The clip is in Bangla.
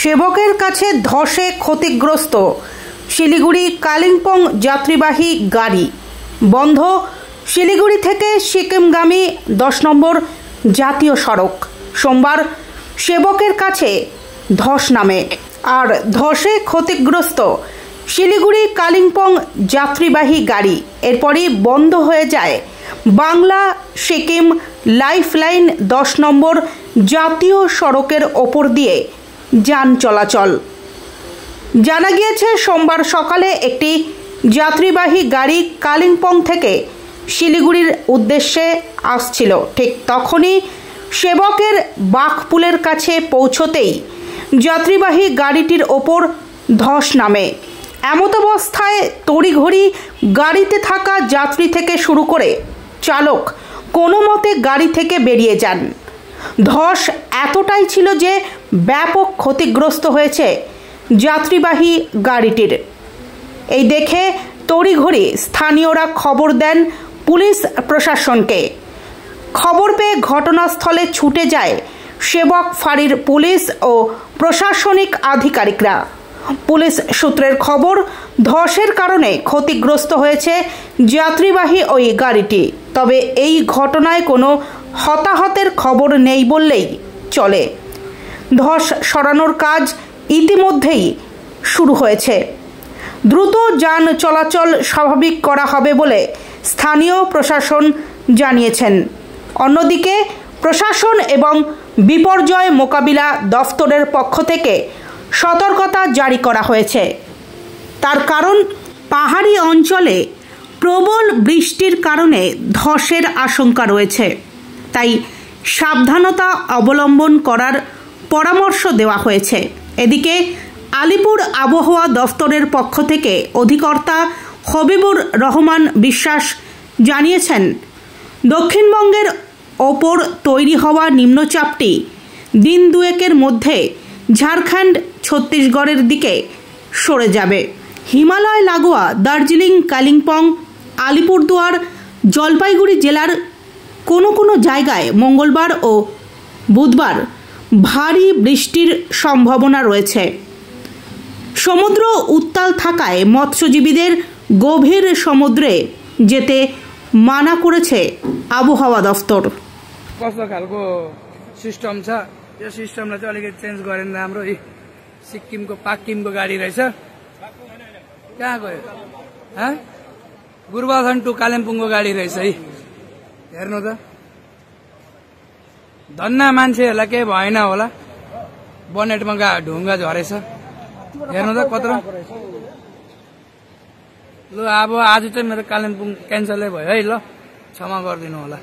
সেবকের কাছে ধসে ক্ষতিগ্রস্ত শিলিগুড়ি কালিম্পং যাত্রীবাহী গাড়ি। বন্ধ শিলিগুড়ি থেকে সিকিমগামী 10 নম্বর জাতীয় সড়ক। সোমবার সেবকের কাছে ধস নামে, আর ধসে ক্ষতিগ্রস্ত শিলিগুড়ি কালিম্পং যাত্রীবাহী গাড়ি। এরপরই বন্ধ হয়ে যায় বাংলা সিকিম লাইফলাইন 10 নম্বর জাতীয় সড়কের ওপর দিয়ে যান চলাচল। জানা গিয়েছে, সোমবার সকালে একটি যাত্রীবাহী গাড়ি কালিম্পং থেকে শিলিগুড়ির উদ্দেশ্যে আসছিল। ঠিক তখনই সেবকের বাঘপুলের কাছে পৌঁছতেই যাত্রীবাহী গাড়িটির ওপর ধস নামে। এমতাবস্থায় তড়িঘড়ি গাড়িতে থাকা যাত্রী থেকে শুরু করে চালক কোনো মতে গাড়ি থেকে বেরিয়ে যান। ধস এতটাই ছিল যে ব্যাপক ক্ষতিগ্রস্ত হয়েছে যাত্রীবাহী গাড়িটির। এই দেখে তড়িঘড়ি স্থানীয়রা খবর দেন পুলিশ প্রশাসনকে। খবর পেয়ে ঘটনাস্থলে ছুটে যায় সেবক ফাঁড়ির পুলিশ ও প্রশাসনিক আধিকারিকরা। পুলিশ সূত্রের খবর, ধসের কারণে ক্ষতিগ্রস্ত হয়েছে যাত্রীবাহী ওই গাড়িটি। তবে এই ঘটনায় কোনো হতাহতের খবর নেই বললেই চলে। ধস সরানোর কাজ ইতিমধ্যেই শুরু হয়েছে। দ্রুত যান চলাচল স্বাভাবিক করা হবে বলে স্থানীয় প্রশাসন জানিয়েছেন। অন্যদিকে প্রশাসন এবং বিপর্যয় মোকাবিলা দফতরের পক্ষ থেকে সতর্কতা জারি করা হয়েছে। তার কারণ, পাহাড়ি অঞ্চলে প্রবল বৃষ্টির কারণে ধসের আশঙ্কা রয়েছে। তাই সাবধানতা অবলম্বন করার পরামর্শ দেওয়া হয়েছে। এদিকে আলিপুর আবহাওয়া দফতরের পক্ষ থেকে অধিকর্তা হবিবুর রহমান বিশ্বাস জানিয়েছেন, দক্ষিণবঙ্গের ওপর তৈরি হওয়া নিম্নচাপটি দিন দুয়েকের মধ্যে ঝাড়খণ্ড ছত্তিশগড়ের দিকে সরে যাবে। হিমালয় লাগোয়া দার্জিলিং, কালিম্পং, আলিপুরদুয়ার, জলপাইগুড়ি জেলার কোনো কোনো জায়গায় মঙ্গলবার ও বুধবার ভারী বৃষ্টির সম্ভাবনা রয়েছে। সমুদ্র উত্তাল থাকায় মৎস্যজীবীদের গভীর সমুদ্রে যেতে মানা করেছে আবহাওয়া দফতর। कस्तो खालको सिस्टम छ, यो सिस्टमलाई चाहिँ अलिकति चेन्ज गरेन राम्रो। सिक्किमको पाक्किमको गाडी रहेछ, कहाँ गयो? गुरुबथान टु कालिम्पोङको गाडी रहेछ है। हेर्नु त, धन्ना मान्छेहरूलाई केही भएन होला। बनेटमा ढुङ्गा झरेछ, हेर्नु त कत्रो। ल अब आज चाहिँ मेरो कालिम्पोङ क्यान्सलै भयो है। ल क्षमा गरिदिनु होला।